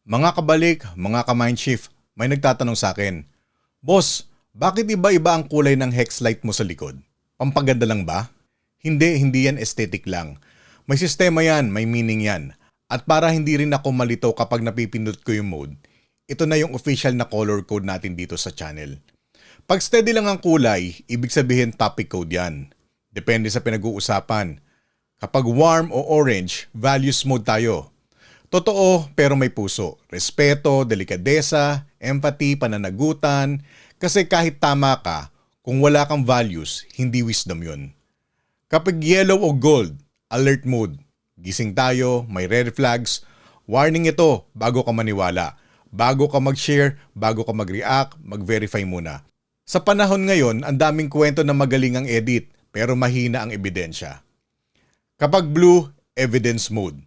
Mga kabalik, mga ka-mindshift, may nagtatanong sa akin, Boss, bakit iba-iba ang kulay ng hex light mo sa likod? Pampaganda lang ba? Hindi yan aesthetic lang. May sistema yan, may meaning yan. At para hindi rin ako malito kapag napipindot ko yung mode, ito na yung official na color code natin dito sa channel. Pag steady lang ang kulay, ibig sabihin topic code yan. Depende sa pinag-uusapan. Kapag warm o orange, values mode tayo. Totoo pero may puso. Respeto, delikadesa, empathy, pananagutan. Kasi kahit tama ka, kung wala kang values, hindi wisdom yun. Kapag yellow o gold, alert mode. Gising tayo, may red flags. Warning ito bago ka maniwala. Bago ka mag-share, bago ka mag-react, mag-verify muna. Sa panahon ngayon, ang daming kwento na magaling ang edit pero mahina ang ebidensya. Kapag blue, evidence mode.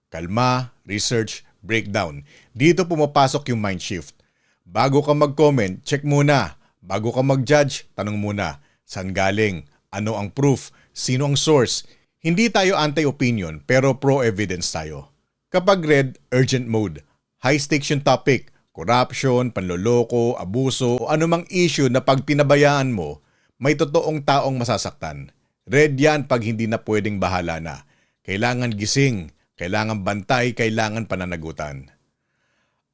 Kalma, research, breakdown. Dito pumapasok yung mind shift. Bago ka mag-comment, check muna. Bago ka mag-judge, tanong muna. Saan galing? Ano ang proof? Sino ang source? Hindi tayo anti-opinion pero pro-evidence tayo. Kapag red, urgent mode. High stakes yung topic. Corruption, panloloko, abuso, o anumang issue na pag pinabayaan mo, may totoong taong masasaktan. Red yan pag hindi na pwedeng bahala na. Kailangan gising. Kailangan bantay, kailangan pananagutan.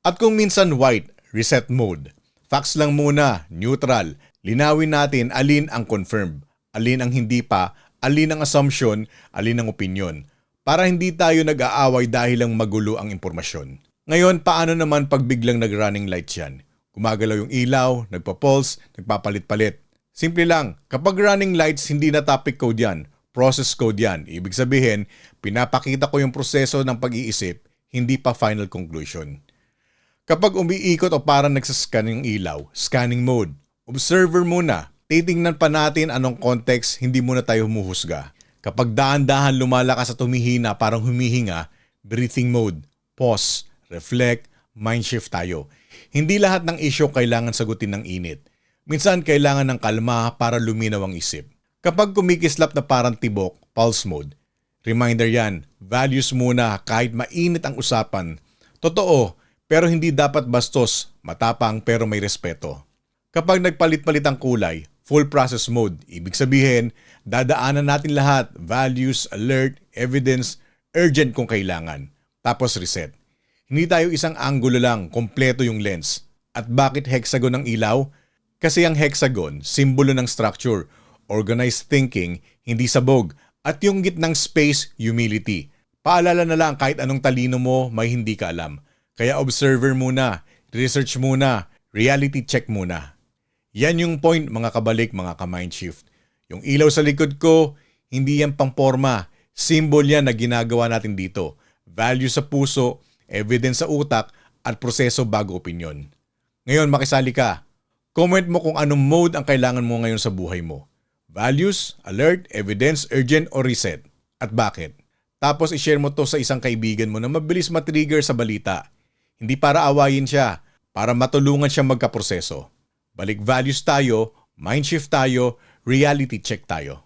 At kung minsan white, reset mode. Facts lang muna, neutral. Linawin natin alin ang confirmed, alin ang hindi pa, alin ang assumption, alin ang opinion. Para hindi tayo nag-aaway dahil lang magulo ang impormasyon. Ngayon, paano naman pag biglang nag-running lights yan? Gumagalaw yung ilaw, nagpa-pulse, nagpapalit-palit. Simple lang, kapag running lights, hindi na topic code yan. Process code yan. Ibig sabihin, pinapakita ko yung proseso ng pag-iisip, hindi pa final conclusion. Kapag umiikot o parang nagsascan yung ilaw, scanning mode. Observer muna. Titingnan pa natin anong context, hindi muna tayo humuhusga. Kapag dahan-dahan lumalakas at humihina, parang humihinga, breathing mode. Pause, reflect, mind shift tayo. Hindi lahat ng issue kailangan sagutin ng init. Minsan kailangan ng kalma para luminaw ang isip. Kapag kumikislap na parang tibok, pulse mode. Reminder yan, values muna kahit mainit ang usapan. Totoo, pero hindi dapat bastos, matapang pero may respeto. Kapag nagpalit-palit ang kulay, full process mode. Ibig sabihin, dadaanan natin lahat, values, alert, evidence, urgent kung kailangan. Tapos reset. Hindi tayo isang anggulo lang, kompleto yung lens. At bakit hexagon ang ilaw? Kasi ang hexagon, simbolo ng structure, organized thinking, hindi sabog, at yung gitnang space, humility. Paalala na lang kahit anong talino mo, may hindi ka alam. Kaya observer muna, research muna, reality check muna. Yan yung point mga kabalik, mga ka-mindshift. Yung ilaw sa likod ko, hindi yan pang-forma. Symbol yan na ginagawa natin dito. Value sa puso, evidence sa utak, at proseso bago opinyon. Ngayon makisali ka. Comment mo kung anong mode ang kailangan mo ngayon sa buhay mo. Values, alert, evidence, urgent, o reset. At bakit? Tapos i-share mo to sa isang kaibigan mo na mabilis matrigger sa balita. Hindi para awayin siya, para matulungan siya magkaproseso. Balik values tayo, mind shift tayo, reality check tayo.